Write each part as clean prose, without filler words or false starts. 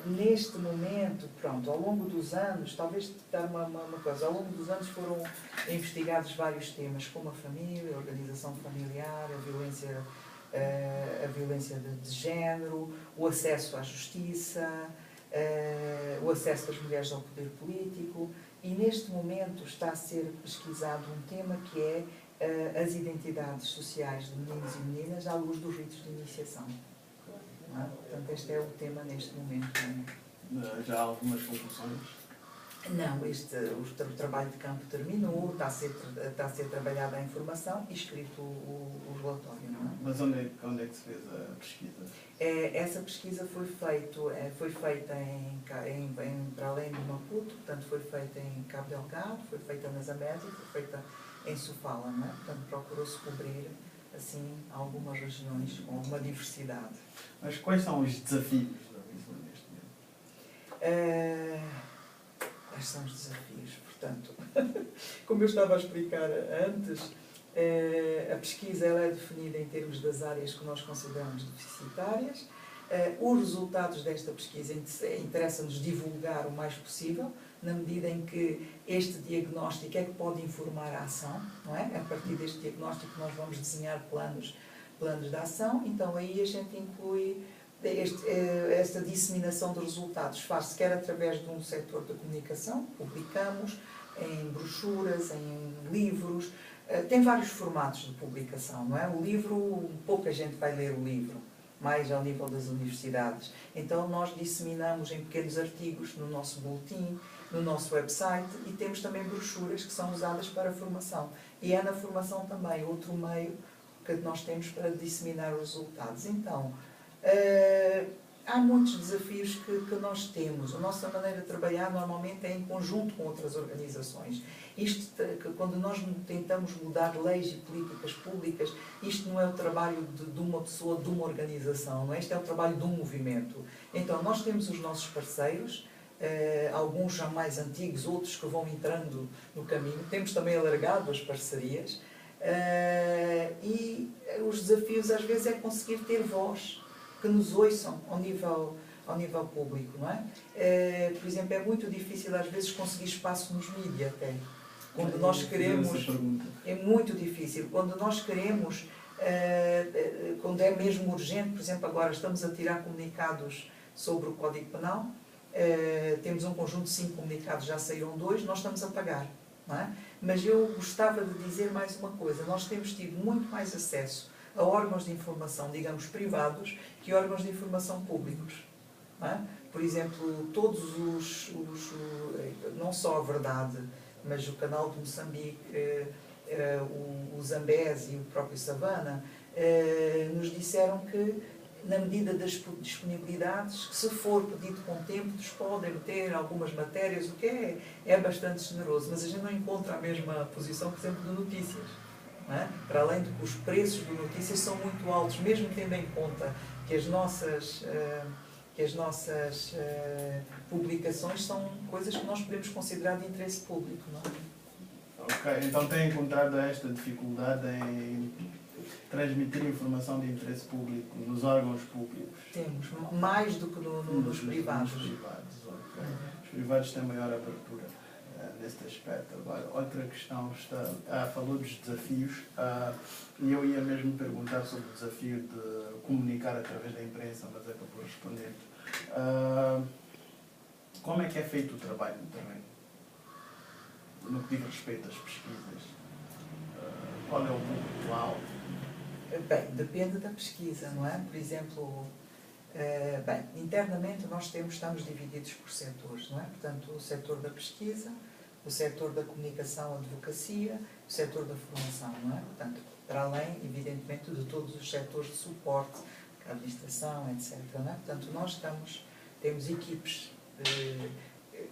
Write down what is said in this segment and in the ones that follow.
Neste momento, pronto, ao longo dos anos, talvez dar uma coisa, ao longo dos anos foram investigados vários temas, como a família, a organização familiar, a violência de género, o acesso à justiça, o acesso das mulheres ao poder político, e neste momento está a ser pesquisado um tema que é as identidades sociais de meninos e meninas à luz dos ritos de iniciação. Portanto, este é o tema neste momento. Já há algumas conclusões? Não, o trabalho de campo terminou, está a ser trabalhada a informação e escrito o relatório. Não é? Mas onde é que se fez a pesquisa? Essa pesquisa foi feita para além de Maputo, portanto foi feita em Cabo Delgado, foi feita nas Américas, foi feita em Sofala, não é? Portanto procurou-se cobrir assim algumas regiões com uma diversidade. Mas quais são os desafios da visão neste momento? Quais são os desafios? Portanto, como eu estava a explicar antes, a pesquisa ela é definida em termos das áreas que nós consideramos deficitárias. Os resultados desta pesquisa interessa-nos divulgar o mais possível, na medida em que este diagnóstico é que pode informar a ação, não é? A partir deste diagnóstico nós vamos desenhar planos de ação, então aí a gente inclui esta disseminação de resultados, faz-se quer através de um setor da comunicação, publicamos em brochuras, em livros, tem vários formatos de publicação, não é? O livro, pouca gente vai ler o livro, mais ao nível das universidades. Então nós disseminamos em pequenos artigos no nosso boletim, no nosso website, e temos também brochuras que são usadas para a formação. E é na formação também outro meio que nós temos para disseminar os resultados. Então, há muitos desafios que nós temos. A nossa maneira de trabalhar normalmente é em conjunto com outras organizações. Quando nós tentamos mudar leis e políticas públicas, isto não é o trabalho de uma pessoa, de uma organização, não é? Isto é o trabalho de um movimento. Então, nós temos os nossos parceiros, alguns já mais antigos, outros que vão entrando no caminho. Temos também alargado as parcerias. E os desafios às vezes é conseguir ter voz, que nos ouçam ao nível público, não é? Por exemplo, é muito difícil às vezes conseguir espaço nos mídias até. Quando nós queremos, é muito difícil. Quando nós queremos, quando é mesmo urgente, por exemplo, agora estamos a tirar comunicados sobre o Código Penal, temos um conjunto de 5 comunicados, já saíram 2, nós estamos a pagar. Não é? Mas eu gostava de dizer mais uma coisa, nós temos tido muito mais acesso a órgãos de informação, digamos, privados, que órgãos de informação públicos. Não é? Por exemplo, todos não só a Verdade, mas o canal de Moçambique, o Zambezi e o próprio Savana, nos disseram que, na medida das disponibilidades, que se for pedido com tempo, nos podem meter algumas matérias, o que é bastante generoso, mas a gente não encontra a mesma posição, por exemplo, de notícias. Não é? Para além de que os preços de notícias são muito altos, mesmo tendo em conta que as nossas publicações são coisas que nós podemos considerar de interesse público. Não é? Ok, então tem encontrado esta dificuldade em transmitir informação de interesse público nos órgãos públicos? Temos, mais do que nos privados. Okay. Os privados têm maior abertura neste aspecto. Agora, outra questão falou dos desafios, e eu ia mesmo perguntar sobre o desafio de comunicar através da imprensa, mas acabou respondendo. Como é que é feito o trabalho no terreno? No que diz respeito às pesquisas? Qual é o público-alvo? Bem, depende da pesquisa, não é? Por exemplo, internamente nós estamos divididos por setores, não é? Portanto, o setor da pesquisa, o setor da comunicação, advocacia, o setor da formação, não é? Portanto, para além, evidentemente, de todos os setores de suporte, administração, etc. Não é? Portanto, nós temos equipes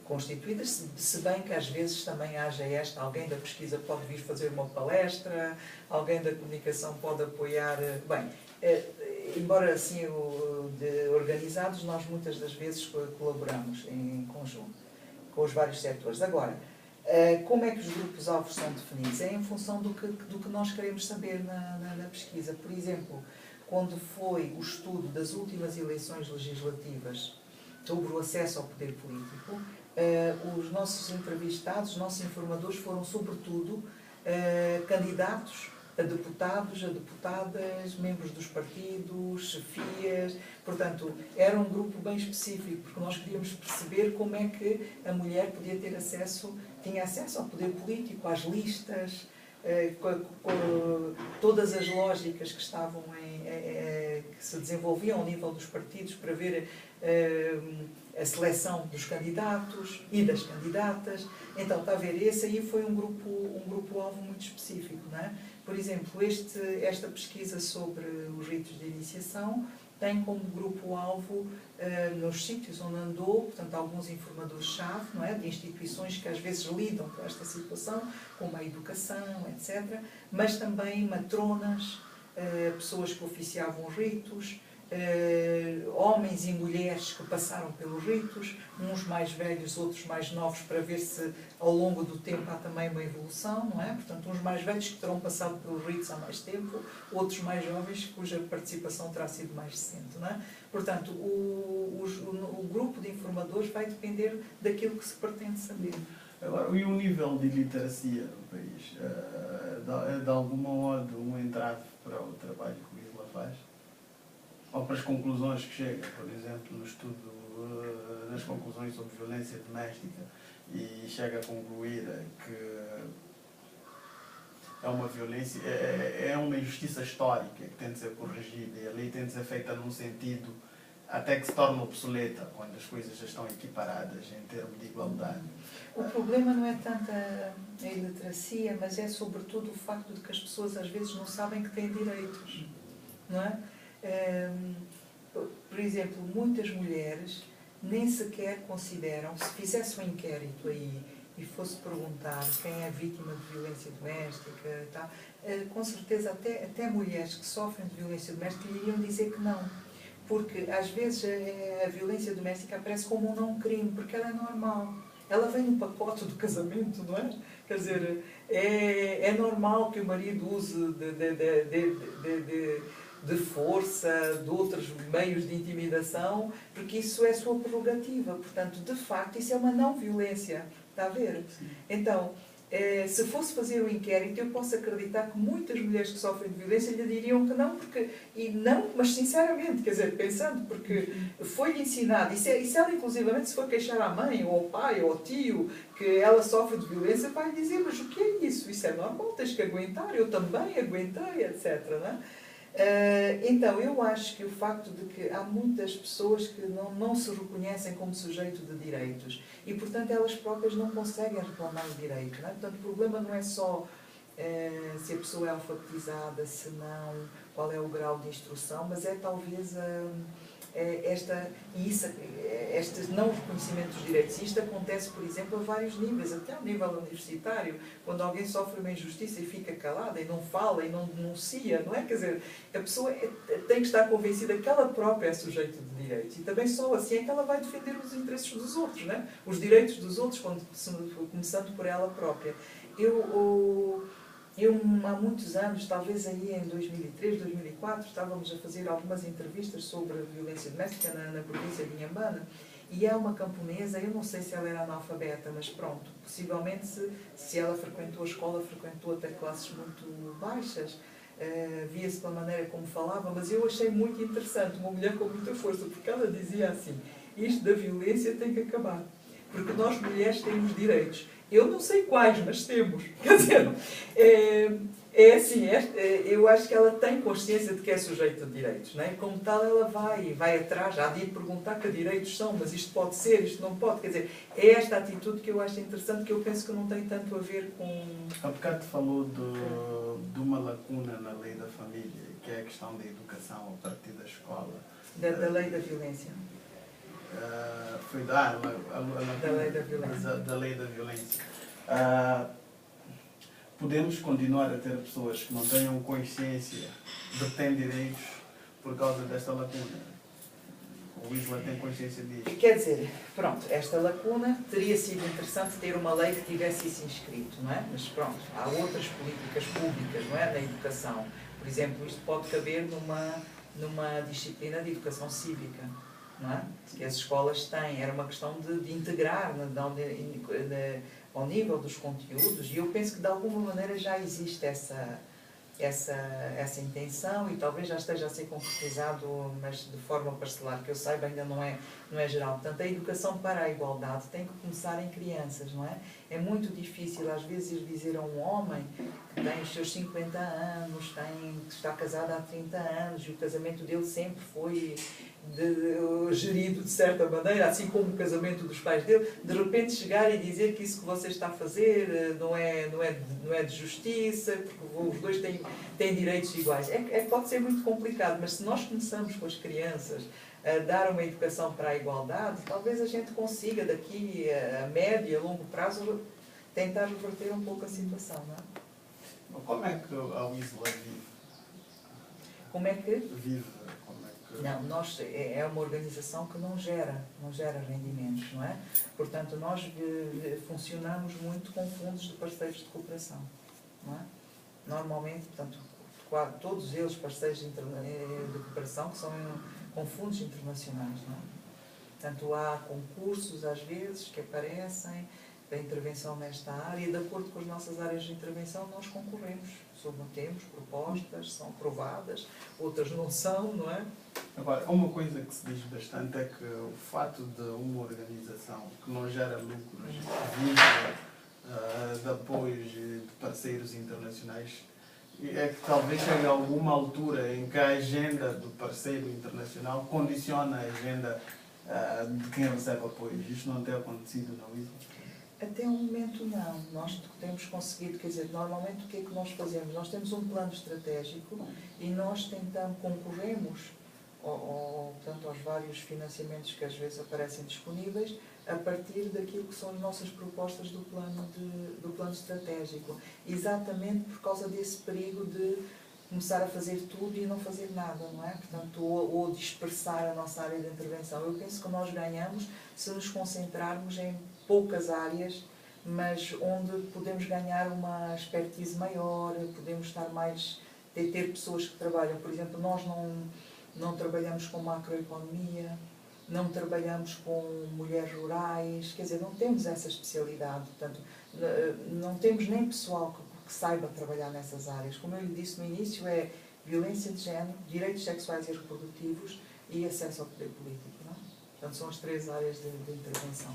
constituídas, se bem que às vezes também haja alguém da pesquisa pode vir fazer uma palestra, alguém da comunicação pode apoiar. Bem, embora assim organizados, nós muitas das vezes colaboramos em conjunto com os vários setores. Agora, como é que os grupos-alvo são definidos? É em função do que nós queremos saber na pesquisa. Por exemplo, quando foi o estudo das últimas eleições legislativas sobre o acesso ao poder político, os nossos entrevistados, os nossos informadores foram, sobretudo, candidatos a deputados, a deputadas, membros dos partidos, chefias. Portanto, era um grupo bem específico, porque nós queríamos perceber como é que a mulher podia ter acesso, tinha acesso ao poder político, às listas, com todas as lógicas que estavam que se desenvolviam ao nível dos partidos para ver a seleção dos candidatos e das candidatas. Então, está a ver, esse aí foi um grupo-alvo muito específico, não é? Por exemplo, esta pesquisa sobre os ritos de iniciação tem como grupo-alvo nos sítios onde andou, portanto, alguns informadores-chave, não é? De instituições que às vezes lidam com esta situação, como a educação, etc., mas também matronas, pessoas que oficiavam ritos, homens e mulheres que passaram pelos ritos, uns mais velhos, outros mais novos, para ver se ao longo do tempo há também uma evolução, não é? Portanto, uns mais velhos que terão passado pelos ritos há mais tempo, outros mais jovens cuja participação terá sido mais recente, não é? Portanto, o grupo de informadores vai depender daquilo que se pretende saber. Agora, e o nível de literacia no país? É de algum modo um entrave para o trabalho que o ISLA faz? Ou para as conclusões que chega, por exemplo, no estudo das conclusões sobre violência doméstica, e chega a concluir que é uma violência, é uma injustiça histórica que tem de ser corrigida, e a lei tem de ser feita num sentido até que se torna obsoleta, quando as coisas já estão equiparadas em termos de igualdade. O problema não é tanto a iliteracia, mas é sobretudo o facto de que as pessoas às vezes não sabem que têm direitos, não é? Por exemplo, muitas mulheres nem sequer consideram, se fizesse um inquérito aí e fosse perguntar quem é vítima de violência doméstica e tal, com certeza até mulheres que sofrem de violência doméstica iriam dizer que não. Porque às vezes a violência doméstica aparece como um não crime, porque ela é normal. Ela vem no pacote do casamento, não é? Quer dizer, é normal que o marido use de força, de outros meios de intimidação, porque isso é sua prerrogativa. Portanto, de facto, isso é uma não-violência. Está a ver? Sim. Então, se fosse fazer um inquérito, eu posso acreditar que muitas mulheres que sofrem de violência lhe diriam que não, mas sinceramente, quer dizer, pensando, porque foi-lhe ensinado, e se ela inclusivamente se for queixar à mãe, ou ao pai, ou ao tio, que ela sofre de violência, vai dizer, mas o que é isso? Isso é normal, tens que aguentar, eu também aguentei, etc. Não é? Então, eu acho que o facto de que há muitas pessoas que não se reconhecem como sujeito de direitos e, portanto, elas próprias não conseguem reclamar o direito. Não é? Portanto, o problema não é só se a pessoa é alfabetizada, se não, qual é o grau de instrução, mas é talvez este não reconhecimento dos direitos. Isto acontece, por exemplo, a vários níveis, até ao nível universitário, quando alguém sofre uma injustiça e fica calada e não fala e não denuncia, não é? Quer dizer, a pessoa tem que estar convencida que ela própria é sujeito de direitos e também só assim é que ela vai defender os interesses dos outros, não é? Os direitos dos outros, começando por ela própria. Eu, há muitos anos, talvez aí em 2003, 2004, estávamos a fazer algumas entrevistas sobre a violência doméstica na província de Inhambane, e é uma camponesa, eu não sei se ela era analfabeta, mas pronto, possivelmente se ela frequentou a escola, frequentou até classes muito baixas, via-se pela maneira como falava, mas eu achei muito interessante, uma mulher com muita força, porque ela dizia assim, isto da violência tem que acabar, porque nós mulheres temos direitos. Eu não sei quais, mas temos. Quer dizer, assim, eu acho que ela tem consciência de que é sujeita de direitos, não é? Como tal, ela vai atrás, há de ir perguntar que direitos são, mas isto pode ser, isto não pode. Quer dizer, é esta atitude que eu acho interessante, que eu penso que não tem tanto a ver com... Há bocado falou de uma lacuna na lei da família, que é a questão da educação a partir da escola. Da lei da violência. Foi da lei da violência. Da lei da violência. Podemos continuar a ter pessoas que não tenham consciência de que têm direitos por causa desta lacuna. O ISLA tem consciência disso. Quer dizer, pronto, esta lacuna teria sido interessante ter uma lei que tivesse isso inscrito, não é? Mas pronto, há outras políticas públicas, não é? Na educação. Por exemplo, isto pode caber numa disciplina de educação cívica. não é? Que as escolas têm, era uma questão de integrar ao nível dos conteúdos, e eu penso que de alguma maneira já existe essa intenção, e talvez já esteja a ser concretizado, mas de forma parcelar, que eu saiba ainda não é geral. Portanto, a educação para a igualdade tem que começar em crianças, não é? É muito difícil às vezes dizer a um homem que tem os seus 50 anos, que está casado há 30 anos, e o casamento dele sempre foi gerido de certa maneira, assim como o casamento dos pais dele, de repente chegar e dizer que isso que você está a fazer não é de justiça, porque os dois têm direitos iguais. Pode ser muito complicado, mas se nós começamos com as crianças a dar uma educação para a igualdade, talvez a gente consiga daqui a médio e a longo prazo tentar reverter um pouco a situação, não é? Como é que a Wisla vive? Como é que? Vive. Não, é uma organização que não gera rendimentos, não é? Portanto, nós funcionamos muito com fundos de parceiros de cooperação, não é? Normalmente, portanto, todos eles parceiros de cooperação que são com fundos internacionais, não é? Portanto, há concursos, às vezes, que aparecem da intervenção nesta área, e de acordo com as nossas áreas de intervenção, nós concorremos, submetemos propostas, são aprovadas, outras não são, não é? Agora, uma coisa que se diz bastante é que o fato de uma organização que não gera lucros, vive de apoios de parceiros internacionais, é que talvez chegue a alguma altura em que a agenda do parceiro internacional condiciona a agenda de quem recebe apoios. Isto não tem acontecido na Wisla? Até o momento não. Nós temos conseguido, quer dizer, normalmente o que é que nós fazemos? Nós temos um plano estratégico e nós concorremos portanto, aos vários financiamentos que às vezes aparecem disponíveis a partir daquilo que são as nossas propostas do plano estratégico. Exatamente por causa desse perigo de começar a fazer tudo e não fazer nada, não é? Portanto, ou dispersar a nossa área de intervenção. Eu penso que nós ganhamos se nos concentrarmos em poucas áreas, mas onde podemos ganhar uma expertise maior, podemos estar mais, ter pessoas que trabalham. Por exemplo, nós não trabalhamos com macroeconomia, não trabalhamos com mulheres rurais, quer dizer, não temos essa especialidade, portanto, não temos nem pessoal que saiba trabalhar nessas áreas. Como eu lhe disse no início, é violência de género, direitos sexuais e reprodutivos e acesso ao poder político, não é? Portanto, são as 3 áreas de intervenção.